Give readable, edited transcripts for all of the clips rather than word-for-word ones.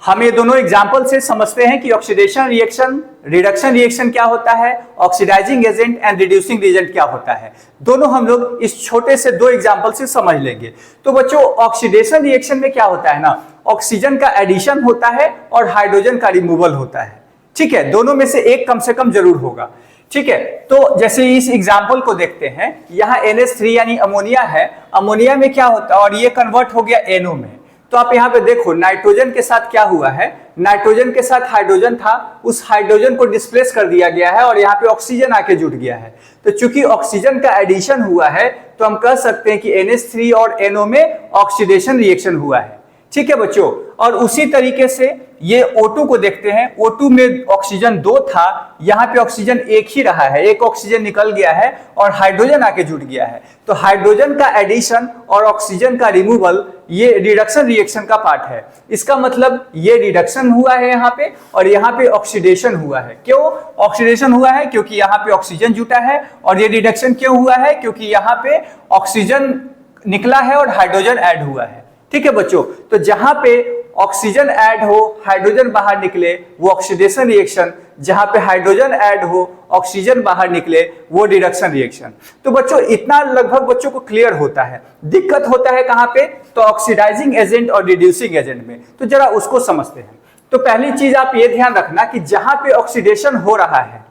हम ये दोनों एग्जाम्पल से समझते हैं कि ऑक्सीडेशन रिएक्शन, रिडक्शन रिएक्शन क्या होता है, oxidising agent and reducing agent क्या होता है। दोनों हम लोग इस छोटे से दो एग्जाम्पल से समझ लेंगे। तो बच्चों ऑक्सीडेशन रिएक्शन में क्या होता है ना, ऑक्सीजन का एडिशन होता है और हाइड्रोजन का रिमूवल होता है। ठीक है, दोनों में से एक कम से कम जरूर होगा। ठीक है, तो जैसे इस एग्जाम्पल को देखते हैं, यहाँ NH3 यानी अमोनिया है, अमोनिया में क्या होता है और ये कन्वर्ट हो गया NO में। तो आप यहाँ पे देखो नाइट्रोजन के साथ क्या हुआ है, नाइट्रोजन के साथ हाइड्रोजन था, उस हाइड्रोजन को डिस्प्लेस कर दिया गया है और यहाँ पे ऑक्सीजन आके जुड़ गया है। तो चूंकि ऑक्सीजन का एडिशन हुआ है तो हम कह सकते हैं कि NH3 और NO में ऑक्सीडेशन रिएक्शन हुआ है। ठीक है बच्चों, और उसी तरीके से ये O2 को देखते हैं, O2 में ऑक्सीजन 2 था, यहाँ पे ऑक्सीजन एक ही रहा है, एक ऑक्सीजन निकल गया है और हाइड्रोजन आके जुड़ गया है। तो हाइड्रोजन का एडिशन और ऑक्सीजन का रिमूवल ये रिडक्शन रिएक्शन का पार्ट है। इसका मतलब ये रिडक्शन हुआ है यहाँ पे और यहाँ पे ऑक्सीडेशन हुआ है। क्यों ऑक्सीडेशन हुआ है? क्योंकि यहाँ पे ऑक्सीजन जुटा है। और ये रिडक्शन क्यों हुआ है? क्योंकि यहाँ पे ऑक्सीजन निकला है और हाइड्रोजन ऐड हुआ है। ठीक है बच्चों, तो जहां पे ऑक्सीजन ऐड हो हाइड्रोजन बाहर निकले वो ऑक्सीडेशन रिएक्शन, जहां पे हाइड्रोजन ऐड हो ऑक्सीजन बाहर निकले वो रिडक्शन रिएक्शन। तो बच्चों इतना लगभग बच्चों को क्लियर होता है। दिक्कत होता है कहां पे? तो ऑक्सीडाइजिंग एजेंट और रिड्यूसिंग एजेंट में। तो जरा उसको समझते हैं। तो पहली चीज आप ये ध्यान रखना कि जहां पे ऑक्सीडेशन हो रहा है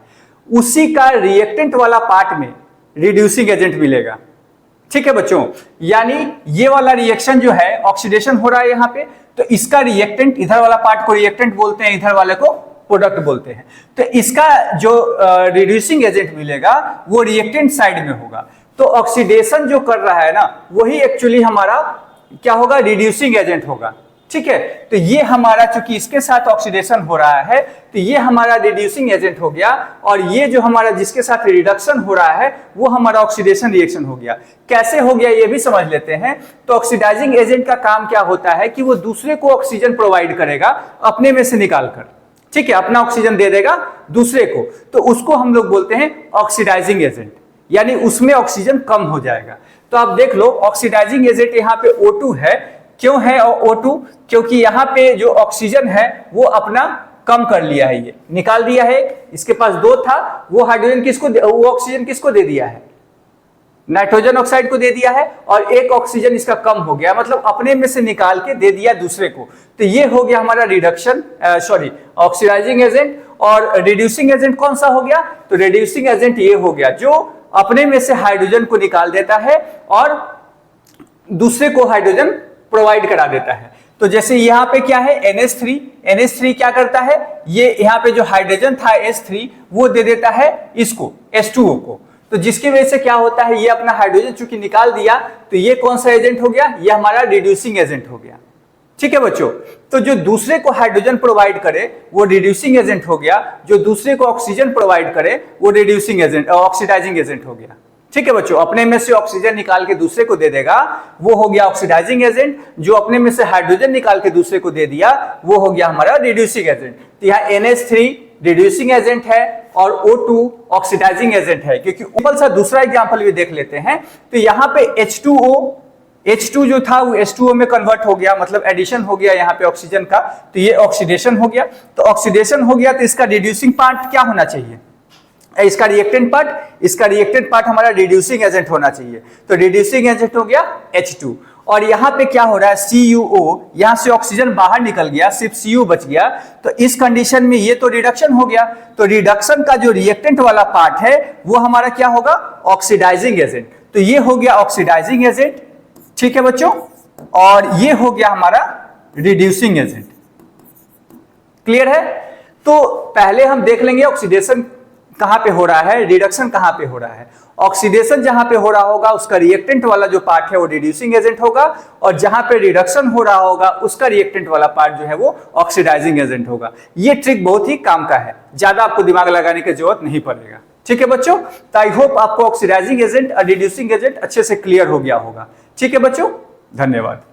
उसी का रिएक्टेंट वाला पार्ट में रिड्यूसिंग एजेंट मिलेगा। ठीक है बच्चों, यानी ये वाला रिएक्शन जो है ऑक्सीडेशन हो रहा है यहाँ पे, तो इसका रिएक्टेंट, इधर वाला पार्ट को रिएक्टेंट बोलते हैं, इधर वाले को प्रोडक्ट बोलते हैं। तो इसका जो रिड्यूसिंग एजेंट मिलेगा वो रिएक्टेंट साइड में होगा। तो ऑक्सीडेशन जो कर रहा है ना वही एक्चुअली हमारा क्या होगा? रिड्यूसिंग एजेंट होगा। ठीक है, तो ये हमारा चूंकि इसके साथ ऑक्सीडेशन हो रहा है तो ये हमारा रिड्यूसिंग एजेंट हो गया, और ये जो हमारा जिसके साथ रिडक्शन हो रहा है वो हमारा ऑक्सीडेशन रिएक्शन हो गया। कैसे हो गया ये भी समझ लेते हैं। तो ऑक्सीडाइजिंग एजेंट का काम क्या होता है कि वो दूसरे को ऑक्सीजन प्रोवाइड करेगा अपने में से निकाल कर। ठीक है, अपना ऑक्सीजन दे देगा दूसरे को, तो उसको हम लोग बोलते हैं ऑक्सीडाइजिंग एजेंट, यानी उसमें ऑक्सीजन कम हो जाएगा। तो आप देख लो ऑक्सीडाइजिंग एजेंट यहाँ पे O2 है। क्यों है O2? क्योंकि यहाँ पे जो ऑक्सीजन है वो अपना कम कर लिया है, ये निकाल दिया है। इसके पास 2 था, वो हाइड्रोजन किसको, वो ऑक्सीजन किसको दे दिया है? नाइट्रोजन ऑक्साइड को दे दिया है, और एक ऑक्सीजन इसका कम हो गया, मतलब अपने में से निकाल के दे दिया दूसरे को। तो ये हो गया हमारा रिडक्शन ऑक्सीडाइजिंग एजेंट। और रिड्यूसिंग एजेंट कौन सा हो गया? तो रिड्यूसिंग एजेंट ये हो गया जो अपने में से हाइड्रोजन को निकाल देता है और दूसरे को हाइड्रोजन प्रोवाइड करा देता है। तो जैसे यहाँ पे क्या है NH3 क्या करता है? ये यहाँ पे जो हाइड्रोजन था H3 वो दे देता है इसको H2O को। तो जिसकी वजह से क्या होता है, ये अपना हाइड्रोजन चूंकि निकाल दिया तो ये कौन सा एजेंट हो गया? ये हमारा रिड्यूसिंग एजेंट हो गया। ठीक है बच्चों, तो जो दूसरे को हाइड्रोजन प्रोवाइड करे वो रिड्यूसिंग एजेंट हो गया, जो दूसरे को ऑक्सीजन प्रोवाइड करे वो रिड्यूसिंग एजेंट ऑक्सीडाइजिंग एजेंट हो गया। ठीक है बच्चों, अपने में से ऑक्सीजन निकाल के दूसरे को दे देगा वो हो गया ऑक्सीडाइजिंग एजेंट, जो अपने में से हाइड्रोजन निकाल के दूसरे को दे दिया वो हो गया हमारा रिड्यूसिंग एजेंट। तो यहाँ NH3 रिड्यूसिंग एजेंट है और O2 ऑक्सीडाइजिंग एजेंट है। क्योंकि ऊपर सा दूसरा एग्जांपल भी देख लेते हैं। तो यहाँ पे H2 जो था वो H2O में कन्वर्ट हो गया, मतलब एडिशन हो गया यहाँ पे ऑक्सीजन का, तो ये ऑक्सीडेशन हो गया। तो ऑक्सीडेशन हो गया तो इसका रिड्यूसिंग पार्ट क्या होना चाहिए? इसका रिएक्टेंट पार्ट हमारा रिड्यूसिंग एजेंट होना चाहिए। तो रिड्यूसिंग एजेंट हो गया H2। और यहाँ पे क्या हो रहा है? CuO, यहाँ से ऑक्सीजन बाहर निकल गया, सिर्फ Cu बच गया। तो इस कंडीशन में ये तो रिडक्शन हो गया, तो रिडक्शन का जो रिएक्टेंट वाला पार्ट है वो हमारा क्या होगा? Oxidising agent. तो ये हो गया ऑक्सीडाइजिंग एजेंट। ठीक है बच्चों, और ये हो गया हमारा रिड्यूसिंग एजेंट। क्लियर है? तो पहले हम देख लेंगे ऑक्सीडेशन कहां पे हो रहा है, रिडक्शन कहां पे हो रहा है। ऑक्सीडेशन जहां पे हो रहा होगा उसका रिएक्टेंट वाला जो पार्ट है वो रिड्यूसिंग एजेंट होगा, और जहां पे रिडक्शन हो रहा होगा उसका रिएक्टेंट वाला पार्ट जो है वो ऑक्सीडाइजिंग एजेंट होगा। ये ट्रिक बहुत ही काम का है, ज्यादा आपको दिमाग लगाने की जरूरत नहीं पड़ेगा। ठीक है बच्चों, तो आई होप आपको ऑक्सीडाइजिंग एजेंट और रिड्यूसिंग एजेंट अच्छे से क्लियर हो गया होगा। ठीक है बच्चों, धन्यवाद।